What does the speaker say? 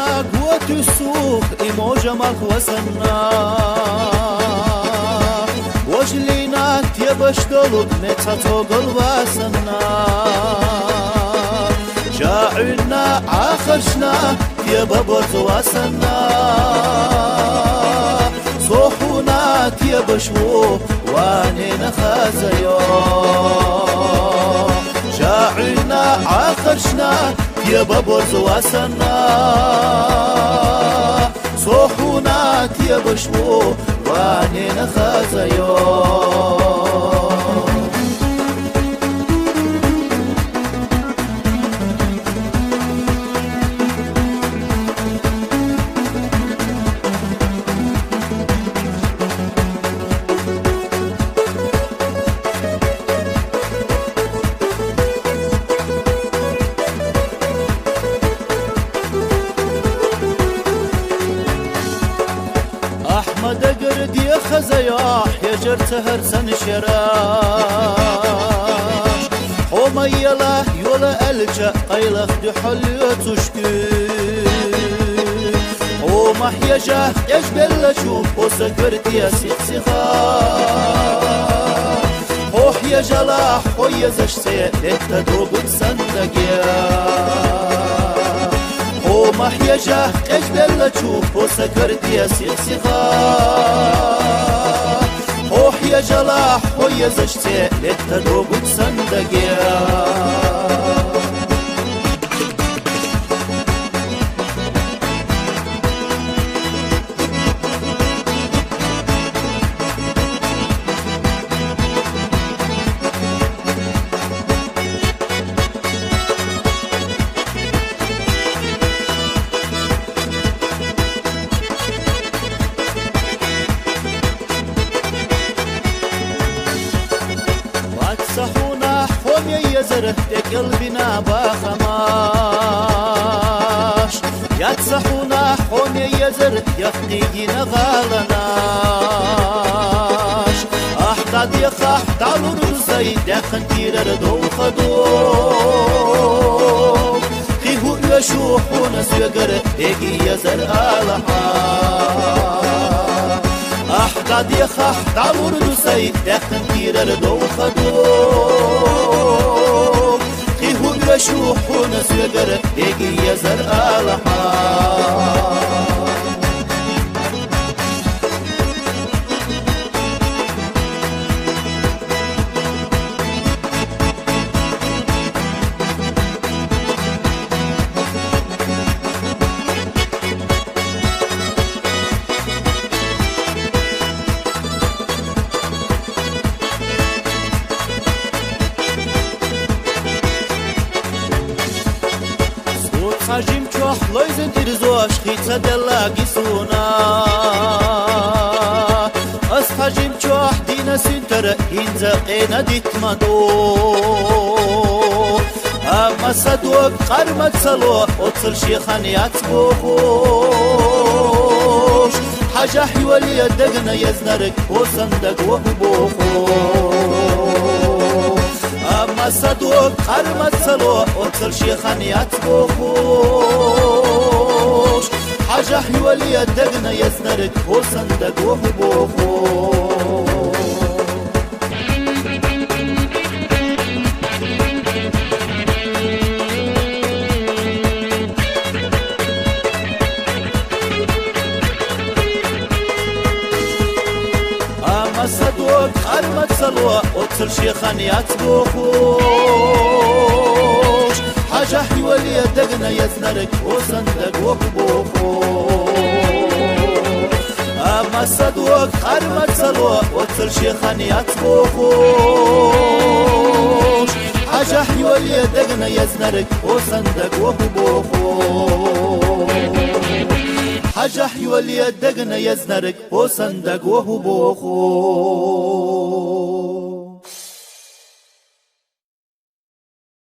شعرنا قوة السوق إيموجا مخوسنا وجلينا تيبش دولد متاتو قلباسنا شاعرنا عاخرشنا تيبا برزواسنا صوحونا تيبشو وانينا خازيو شاعرنا عاخرشنا تيبا برزواسنا صوحونا تيبشو وانينا خازيو أحمد قرد يا خزياح يا جرت هرسن شراش حميلا يولا ألجأ قيلخ دي حلية تشكي ومح يجاه يجبل شوف وسكرت يا سيخسخا حوح يا جلاح ويزش سيئلت تدوبت صندقيا ومح يجاه يجبل شوف وسكرت يا سيخسخا حوح يا جلاح ويزش سيئلت تدوبت صندقيا صحونا حومي يزره قلبنا بخماش يتصحونا حومي يزره يخدينا غالناش أحداد يخاح تعلو رزاي داخن تيرر دو خدو خيهو يشوحونا سيقر ايجي يزر آلها أحداد يخاح تعلو رزاي داخن تيرر دو خدو خيهو يشوحونا سيقر ايجي يزر آلها حجم چوح لويزن ترزوش خيطة دلاقي سونا أس حجم چوح دينا سنتر هنزا قينا ديتمدو أما صدوك قرمت سلوح أتصل شيخان يتبوخوش حاجة حيوالي الدقنا يزنرك وصندق وهبوخوش أما صدوق قرمت سلوح أتصل شيخان يتبوخوش حاجة حيوالي الدقنا يزنرك وصندق وهبوخوش صدوق قرمت سلوى أتصل شيخان يتبوخوش حاجة حيوالي الدقنا يزنرك وصندق وكبوخوش أما صدوق قرمت سلوى أتصل شيخان يتبوخوش حاجة حيوالي الدقنا يزنرك وصندق وكبوخوش حاجة حيوالي الدقنا يزنرك وصندق وهو بوخو